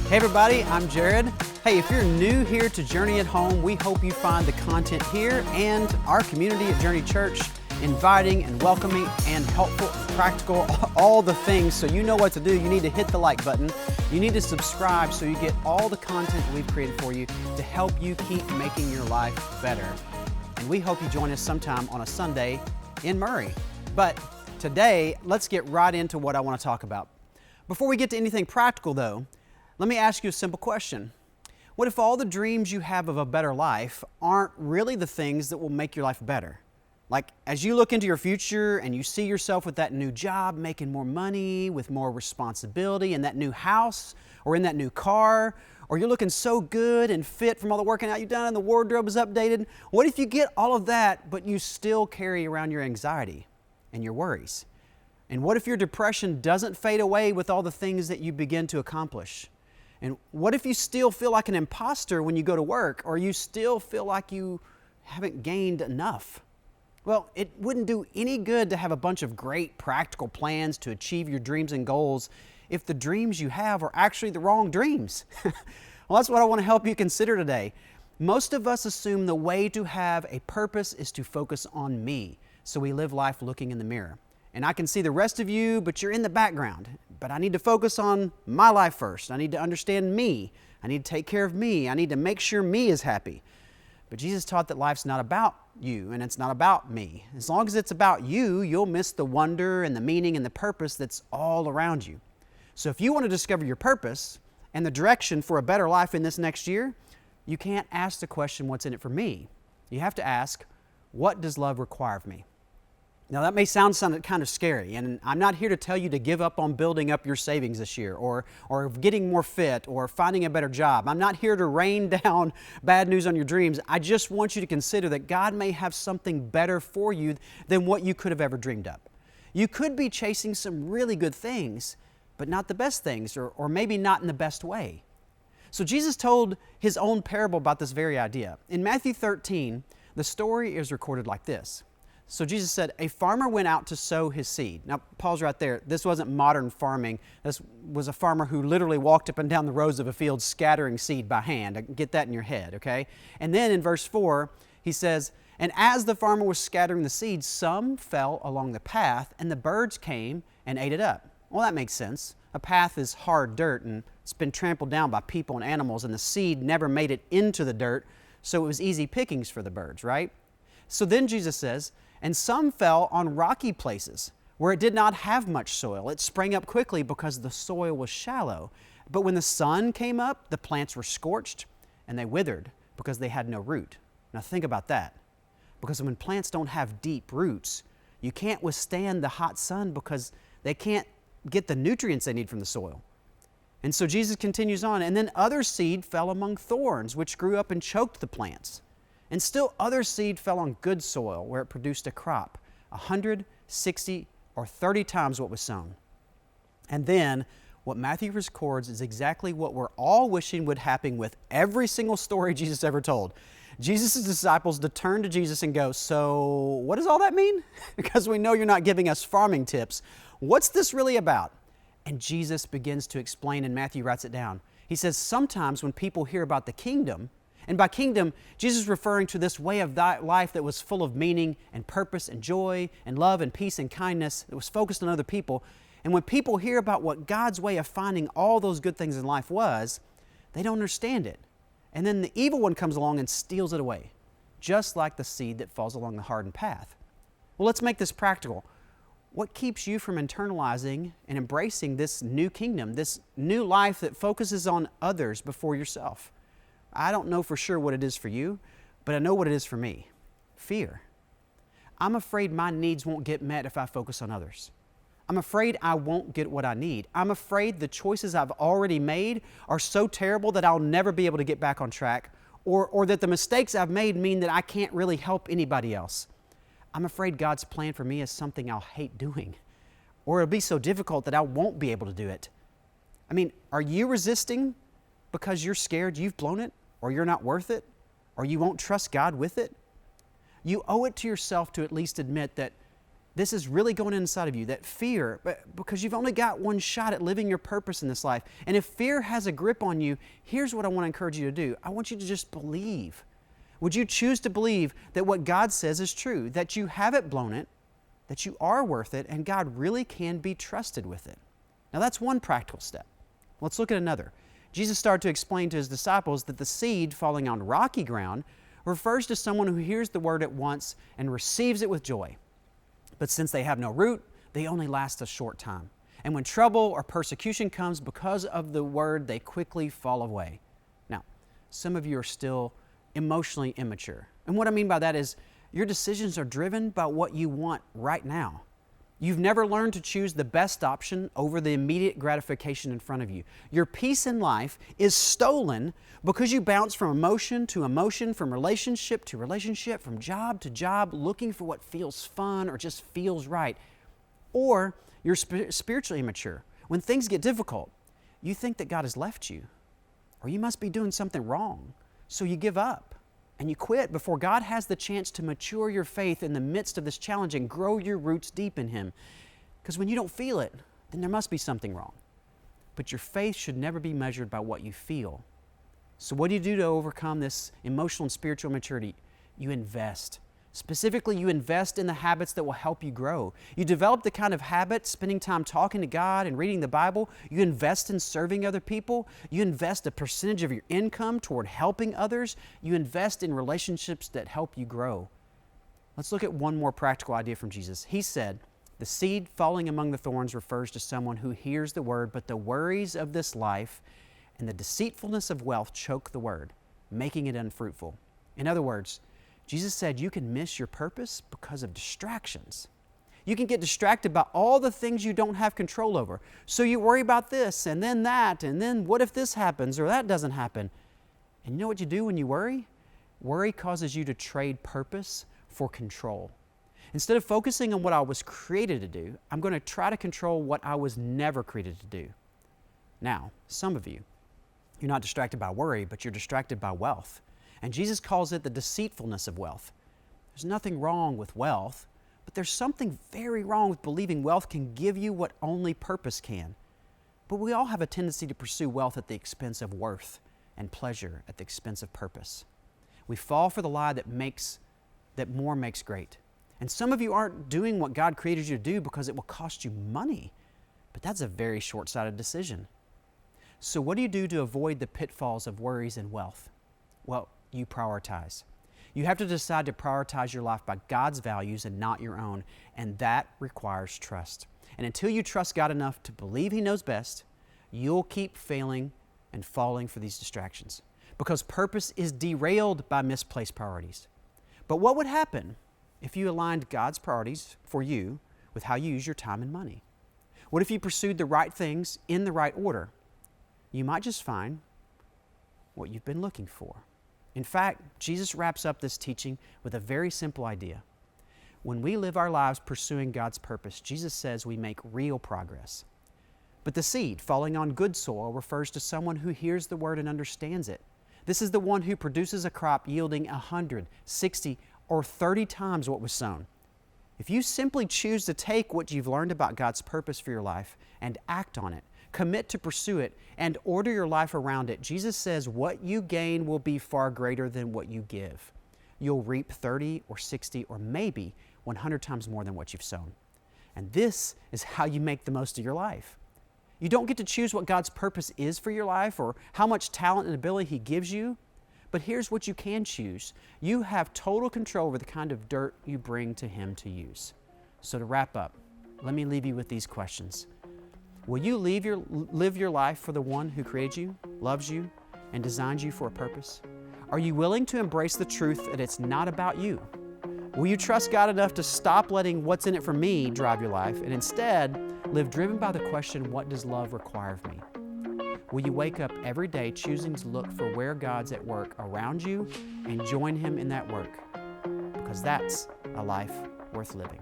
Hey everybody, I'm Jarrod. Hey, if you're new here to Journey at Home, we hope you find the content here and our community at Journey Church inviting and welcoming and helpful and practical, all the things. So you know what to do. You need to hit the like button. You need to subscribe so you get all the content we've created for you to help you keep making your life better. And we hope you join us sometime on a Sunday in Murray. But today, let's get right into what I want to talk about. Before we get to anything practical though, let me ask you a simple question. What if all the dreams you have of a better life aren't really the things that will make your life better? Like as you look into your future and you see yourself with that new job, making more money, with more responsibility, in that new house or in that new car, or you're looking so good and fit from all the working out you've done and the wardrobe is updated. What if you get all of that, but you still carry around your anxiety and your worries? And what if your depression doesn't fade away with all the things that you begin to accomplish? And what if you still feel like an imposter when you go to work, or you still feel like you haven't gained enough? Well, it wouldn't do any good to have a bunch of great practical plans to achieve your dreams and goals if the dreams you have are actually the wrong dreams. Well, that's what I want to help you consider today. Most of us assume the way to have a purpose is to focus on me, so we live life looking in the mirror. And I can see the rest of you, but you're in the background. But I need to focus on my life first. I need to understand me. I need to take care of me. I need to make sure me is happy. But Jesus taught that life's not about you and it's not about me. As long as it's about you, you'll miss the wonder and the meaning and the purpose that's all around you. So if you want to discover your purpose and the direction for a better life in this next year, you can't ask the question, what's in it for me? You have to ask, what does love require of me? Now that may sound kind of scary, and I'm not here to tell you to give up on building up your savings this year or getting more fit or finding a better job. I'm not here to rain down bad news on your dreams. I just want you to consider that God may have something better for you than what you could have ever dreamed up. You could be chasing some really good things, but not the best things, or maybe not in the best way. So Jesus told his own parable about this very idea. In Matthew 13, the story is recorded like this. So Jesus said, a farmer went out to sow his seed. Now, pause right there. This wasn't modern farming. This was a farmer who literally walked up and down the rows of a field scattering seed by hand. Get that in your head, okay? And then in verse 4, he says, and as the farmer was scattering the seed, some fell along the path, and the birds came and ate it up. Well, that makes sense. A path is hard dirt, and it's been trampled down by people and animals, and the seed never made it into the dirt, so it was easy pickings for the birds, right? So then Jesus says, and some fell on rocky places where it did not have much soil. It sprang up quickly because the soil was shallow. But when the sun came up, the plants were scorched and they withered because they had no root. Now think about that. Because when plants don't have deep roots, you can't withstand the hot sun because they can't get the nutrients they need from the soil. And so Jesus continues on, and then other seed fell among thorns, which grew up and choked the plants. And still other seed fell on good soil where it produced a crop, 100, 60, or 30 times what was sown. And then what Matthew records is exactly what we're all wishing would happen with every single story Jesus ever told. Jesus' disciples turn to Jesus and go, so what does all that mean? Because we know you're not giving us farming tips. What's this really about? And Jesus begins to explain, and Matthew writes it down. He says, sometimes when people hear about the kingdom, and by kingdom, Jesus is referring to this way of life that was full of meaning and purpose and joy and love and peace and kindness that was focused on other people. And when people hear about what God's way of finding all those good things in life was, they don't understand it. And then the evil one comes along and steals it away, just like the seed that falls along the hardened path. Well, let's make this practical. What keeps you from internalizing and embracing this new kingdom, this new life that focuses on others before yourself? I don't know for sure what it is for you, but I know what it is for me. Fear. I'm afraid my needs won't get met if I focus on others. I'm afraid I won't get what I need. I'm afraid the choices I've already made are so terrible that I'll never be able to get back on track, or that the mistakes I've made mean that I can't really help anybody else. I'm afraid God's plan for me is something I'll hate doing, or it'll be so difficult that I won't be able to do it. I mean, are you resisting because you're scared you've blown it, or you're not worth it, or you won't trust God with it? You owe it to yourself to at least admit that this is really going inside of you, that fear, because you've only got one shot at living your purpose in this life. And if fear has a grip on you, here's what I want to encourage you to do. I want you to just believe. Would you choose to believe that what God says is true, that you haven't blown it, that you are worth it, and God really can be trusted with it? Now that's one practical step. Let's look at another. Jesus started to explain to His disciples that the seed falling on rocky ground refers to someone who hears the word at once and receives it with joy. But since they have no root, they only last a short time. And when trouble or persecution comes because of the word, they quickly fall away. Now, some of you are still emotionally immature. And what I mean by that is your decisions are driven by what you want right now. You've never learned to choose the best option over the immediate gratification in front of you. Your peace in life is stolen because you bounce from emotion to emotion, from relationship to relationship, from job to job, looking for what feels fun or just feels right. Or you're spiritually immature. When things get difficult, you think that God has left you, or you must be doing something wrong. So you give up and you quit before God has the chance to mature your faith in the midst of this challenge and grow your roots deep in Him. Because when you don't feel it, then there must be something wrong. But your faith should never be measured by what you feel. So what do you do to overcome this emotional and spiritual maturity? You invest. Specifically, you invest in the habits that will help you grow. You develop the kind of habits, spending time talking to God and reading the Bible. You invest in serving other people. You invest a percentage of your income toward helping others. You invest in relationships that help you grow. Let's look at one more practical idea from Jesus. He said, the seed falling among the thorns refers to someone who hears the word, but the worries of this life and the deceitfulness of wealth choke the word, making it unfruitful. In other words, Jesus said you can miss your purpose because of distractions. You can get distracted by all the things you don't have control over. So you worry about this and then that, and then what if this happens or that doesn't happen? And you know what you do when you worry? Worry causes you to trade purpose for control. Instead of focusing on what I was created to do, I'm going to try to control what I was never created to do. Now, some of you, you're not distracted by worry, but you're distracted by wealth. And Jesus calls it the deceitfulness of wealth. There's nothing wrong with wealth, but there's something very wrong with believing wealth can give you what only purpose can. But we all have a tendency to pursue wealth at the expense of worth and pleasure at the expense of purpose. We fall for the lie that more makes great. And some of you aren't doing what God created you to do because it will cost you money. But that's a very short-sighted decision. So what do you do to avoid the pitfalls of worries and wealth? Well, you prioritize. You have to decide to prioritize your life by God's values and not your own, and that requires trust. And until you trust God enough to believe He knows best, you'll keep failing and falling for these distractions because purpose is derailed by misplaced priorities. But what would happen if you aligned God's priorities for you with how you use your time and money? What if you pursued the right things in the right order? You might just find what you've been looking for. In fact, Jesus wraps up this teaching with a very simple idea. When we live our lives pursuing God's purpose, Jesus says we make real progress. But the seed falling on good soil refers to someone who hears the word and understands it. This is the one who produces a crop yielding 100, 60, or 30 times what was sown. If you simply choose to take what you've learned about God's purpose for your life and act on it, commit to pursue it, and order your life around it, Jesus says what you gain will be far greater than what you give. You'll reap 30 or 60 or maybe 100 times more than what you've sown. And this is how you make the most of your life. You don't get to choose what God's purpose is for your life or how much talent and ability He gives you, but here's what you can choose. You have total control over the kind of dirt you bring to Him to use. So to wrap up, let me leave you with these questions. Will you live your life for the one who created you, loves you, and designed you for a purpose? Are you willing to embrace the truth that it's not about you? Will you trust God enough to stop letting what's in it for me drive your life and instead live driven by the question, what does love require of me? Will you wake up every day choosing to look for where God's at work around you and join Him in that work? Because that's a life worth living.